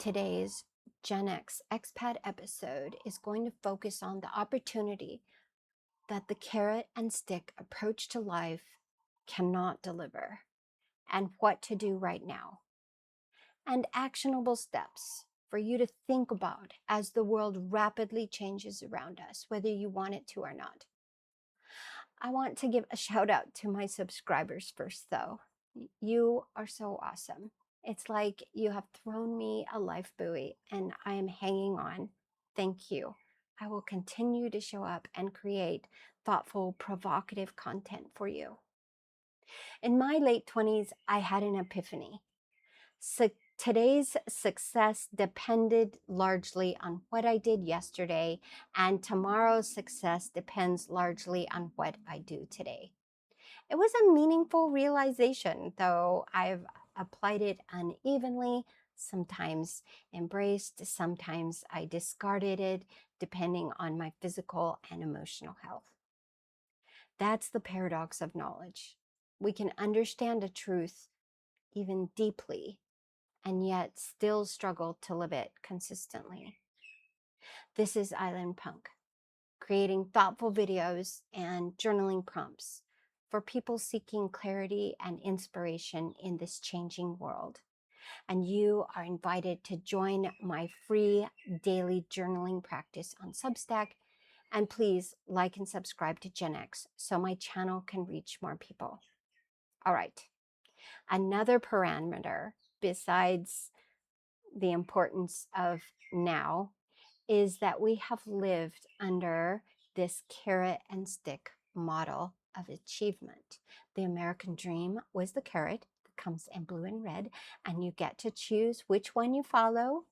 Today's Gen X-Xpat episode is going to focus on the opportunity that the carrot and stick approach to life cannot deliver, and what to do right now, and actionable steps for you to think about as the world rapidly changes around us, whether you want it to or not. I want to give a shout out to my subscribers first, though. You are so awesome. It's like you have thrown me a life buoy and I am hanging on. Thank you. I will continue to show up and create thoughtful, provocative content for you. In my late 20s, I had an epiphany. Today's success depended largely on what I did yesterday, and tomorrow's success depends largely on what I do today. It was a meaningful realization, though I've applied it unevenly, sometimes embraced, sometimes I discarded it, depending on my physical and emotional health. That's the paradox of knowledge. We can understand a truth even deeply, and yet still struggle to live it consistently. This is Island Punk, creating thoughtful videos and journaling prompts for people seeking clarity and inspiration in this changing world. And you are invited to join my free daily journaling practice on Substack. And please like and subscribe to Gen X so my channel can reach more people. All right, another parameter besides the importance of now is that we have lived under this carrot and stick model of achievement. The American dream was the carrot that comes in blue and red, and you get to choose which one you follow,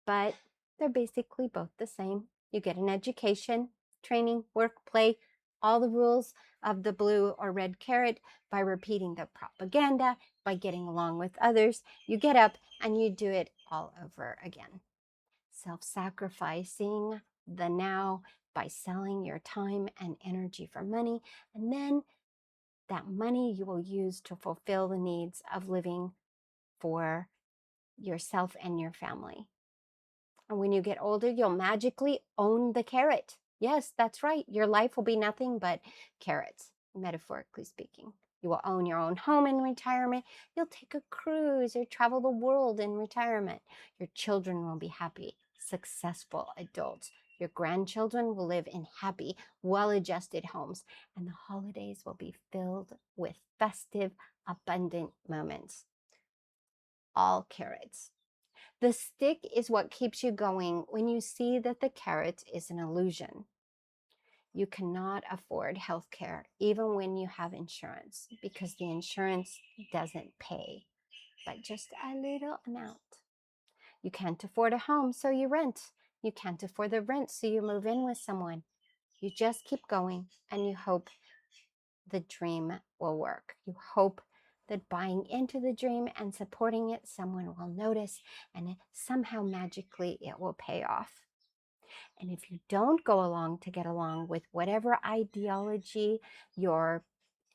but they're basically both the same. You get an education, training, work, play, all the rules of the blue or red carrot by repeating the propaganda, by getting along with others. You get up and you do it all over again. Self-sacrificing the now by selling your time and energy for money, and then that money you will use to fulfill the needs of living for yourself and your family. And when you get older, you'll magically own the carrot. Yes, that's right. Your life will be nothing but carrots, metaphorically speaking. You will own your own home in retirement. You'll take a cruise or travel the world in retirement. Your children will be happy, successful adults. Your grandchildren will live in happy, well-adjusted homes, and the holidays will be filled with festive, abundant moments. All carrots. The stick is what keeps you going when you see that the carrot is an illusion. You cannot afford health care even when you have insurance because the insurance doesn't pay, but just a little amount. You can't afford a home, so you rent. You can't afford the rent, so you move in with someone. You just keep going and you hope the dream will work. You hope that buying into the dream and supporting it, someone will notice and somehow magically it will pay off. And if you don't go along to get along with whatever ideology your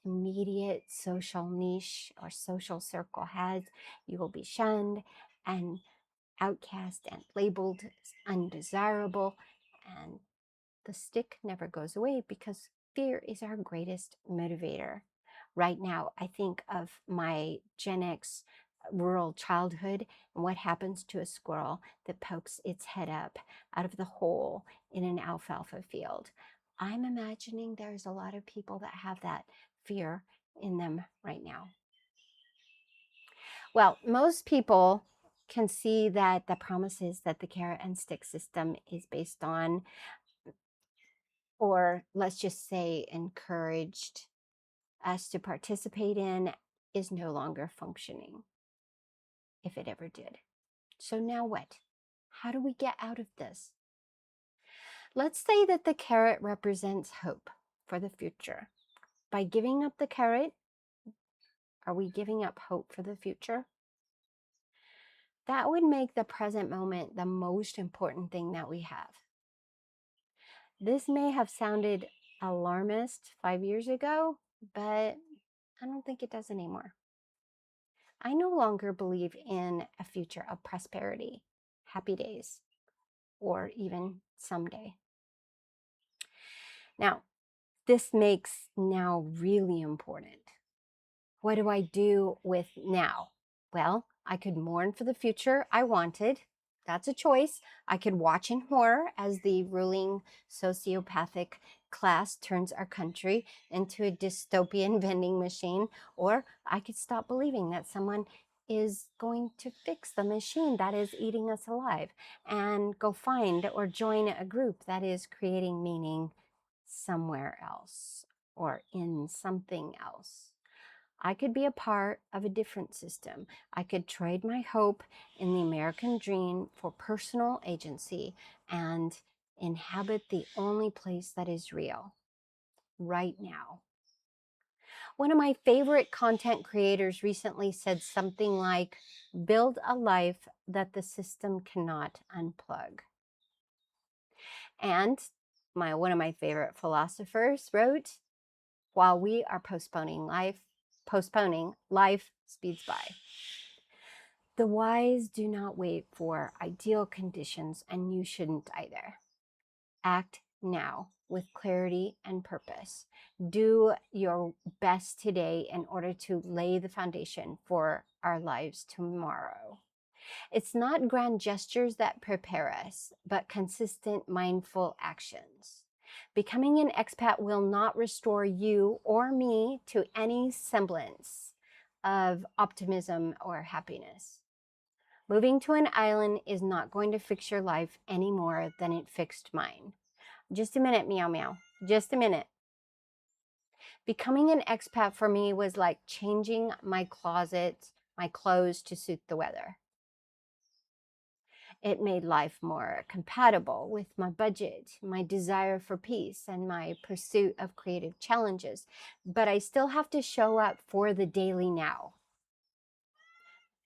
immediate social niche or social circle has, you will be shunned and outcast and labeled as undesirable. And the stick never goes away because fear is our greatest motivator. Right now, I think of my Gen X rural childhood and what happens to a squirrel that pokes its head up out of the hole in an alfalfa field. I'm imagining there's a lot of people that have that fear in them right now. Well, most people can see that the promises that the carrot and stick system is based on, or let's just say encouraged us to participate in, is no longer functioning, if it ever did. So now what? How do we get out of this? Let's say that the carrot represents hope for the future. By giving up the carrot, are we giving up hope for the future? That would make the present moment the most important thing that we have. This may have sounded alarmist 5 years ago, but I don't think it does anymore. I no longer believe in a future of prosperity. happy days, or even someday. Now, this makes now really important. What do I do with now? Well, I could mourn for the future I wanted. That's a choice. I could watch in horror as the ruling sociopathic class turns our country into a dystopian vending machine, or I could stop believing that someone is going to fix the machine that is eating us alive and go find or join a group that is creating meaning somewhere else or in something else. I could be a part of a different system. I could trade my hope in the American dream for personal agency and inhabit the only place that is real, right now. One of my favorite content creators recently said something like, build a life that the system cannot unplug. And one of my favorite philosophers wrote, while we are postponing, life speeds by. The wise do not wait for ideal conditions, and you shouldn't either. Act now with clarity and purpose. Do your best today in order to lay the foundation for our lives tomorrow. It's not grand gestures that prepare us, but consistent, mindful actions. Becoming an expat will not restore you or me to any semblance of optimism or happiness. Moving to an island is not going to fix your life any more than it fixed mine. Just a minute, meow meow. Just a minute. Becoming an expat for me was like changing my clothes to suit the weather. It made life more compatible with my budget, my desire for peace, and my pursuit of creative challenges. But I still have to show up for the daily now.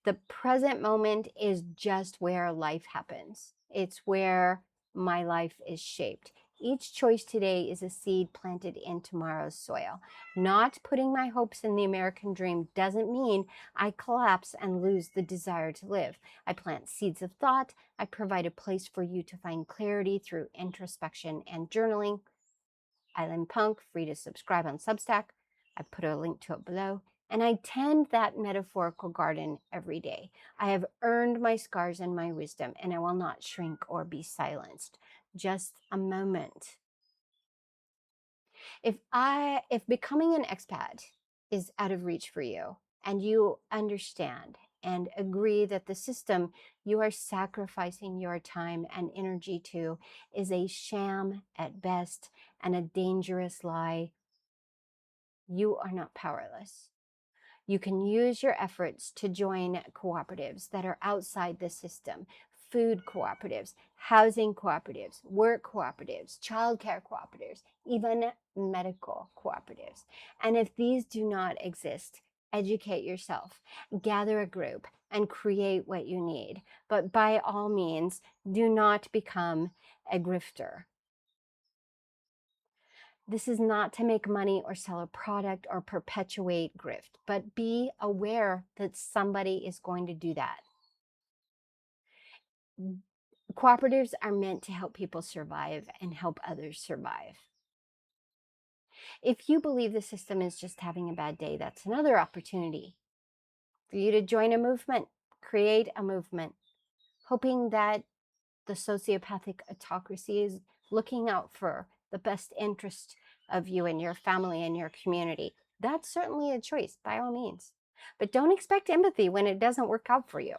The present moment is just where life happens. It's where my life is shaped. Each choice today is a seed planted in tomorrow's soil. Not putting my hopes in the American dream doesn't mean I collapse and lose the desire to live. I plant seeds of thought. I provide a place for you to find clarity through introspection and journaling. Island Punk, free to subscribe on Substack. I put a link to it below. And I tend that metaphorical garden every day. I have earned my scars and my wisdom, and I will not shrink or be silenced. Just a moment. If becoming an expat is out of reach for you, and you understand and agree that the system you are sacrificing your time and energy to is a sham at best and a dangerous lie, you are not powerless. You can use your efforts to join cooperatives that are outside the system. Food cooperatives, housing cooperatives, work cooperatives, childcare cooperatives, even medical cooperatives. And if these do not exist, educate yourself, gather a group, and create what you need. But by all means, do not become a grifter. This is not to make money or sell a product or perpetuate grift, but be aware that somebody is going to do that. Cooperatives are meant to help people survive and help others survive. If you believe the system is just having a bad day, that's another opportunity for you to join a movement, create a movement, hoping that the sociopathic autocracy is looking out for the best interest of you and your family and your community. That's certainly a choice, by all means. But don't expect empathy when it doesn't work out for you.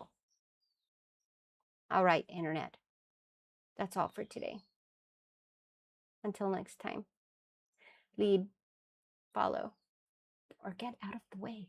All right, Internet. That's all for today. Until next time, lead, follow, or get out of the way.